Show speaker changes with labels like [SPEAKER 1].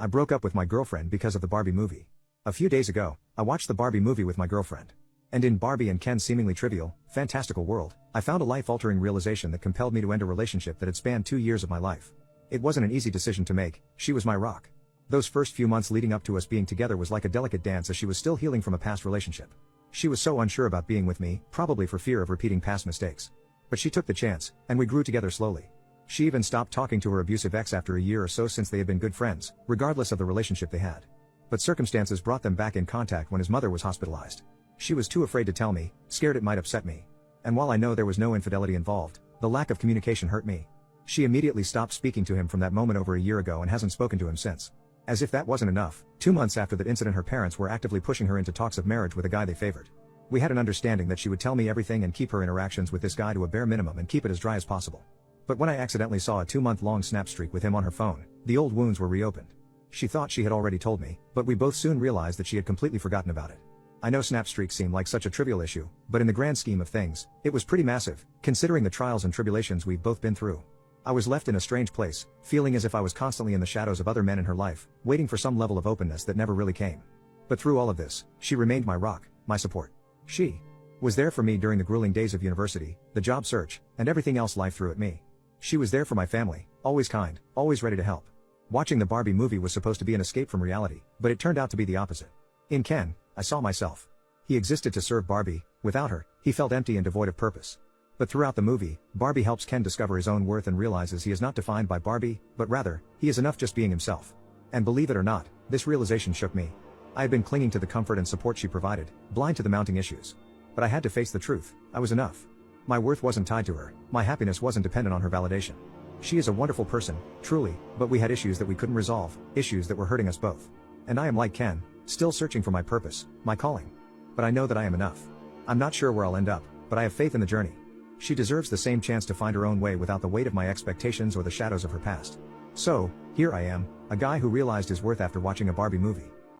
[SPEAKER 1] I broke up with my girlfriend because of the Barbie movie. A few days ago, I watched the Barbie movie with my girlfriend. And in Barbie and Ken's seemingly trivial, fantastical world, I found a life-altering realization that compelled me to end a relationship that had spanned 2 years of my life. It wasn't an easy decision to make. She was my rock. Those first few months leading up to us being together was like a delicate dance as she was still healing from a past relationship. She was so unsure about being with me, probably for fear of repeating past mistakes. But she took the chance, and we grew together slowly. She even stopped talking to her abusive ex after a year or so since they had been good friends, regardless of the relationship they had. But circumstances brought them back in contact when his mother was hospitalized. She was too afraid to tell me, scared it might upset me. And while I know there was no infidelity involved, the lack of communication hurt me. She immediately stopped speaking to him from that moment over a year ago and hasn't spoken to him since. As if that wasn't enough, 2 months after that incident her parents were actively pushing her into talks of marriage with a guy they favored. We had an understanding that she would tell me everything and keep her interactions with this guy to a bare minimum and keep it as dry as possible. But when I accidentally saw a 2-month-long snap streak with him on her phone, the old wounds were reopened. She thought she had already told me, but we both soon realized that she had completely forgotten about it. I know snap streaks seem like such a trivial issue, but in the grand scheme of things, it was pretty massive, considering the trials and tribulations we've both been through. I was left in a strange place, feeling as if I was constantly in the shadows of other men in her life, waiting for some level of openness that never really came. But through all of this, she remained my rock, my support. She was there for me during the grueling days of university, the job search, and everything else life threw at me. She was there for my family, always kind, always ready to help. Watching the Barbie movie was supposed to be an escape from reality, but it turned out to be the opposite. In Ken, I saw myself. He existed to serve Barbie. Without her, he felt empty and devoid of purpose. But throughout the movie, Barbie helps Ken discover his own worth and realizes he is not defined by Barbie, but rather, he is enough just being himself. And believe it or not, this realization shook me. I had been clinging to the comfort and support she provided, blind to the mounting issues. But I had to face the truth. I was enough. My worth wasn't tied to her, my happiness wasn't dependent on her validation. She is a wonderful person, truly, but we had issues that we couldn't resolve, issues that were hurting us both. And I am like Ken, still searching for my purpose, my calling. But I know that I am enough. I'm not sure where I'll end up, but I have faith in the journey. She deserves the same chance to find her own way without the weight of my expectations or the shadows of her past. So, here I am, a guy who realized his worth after watching a Barbie movie.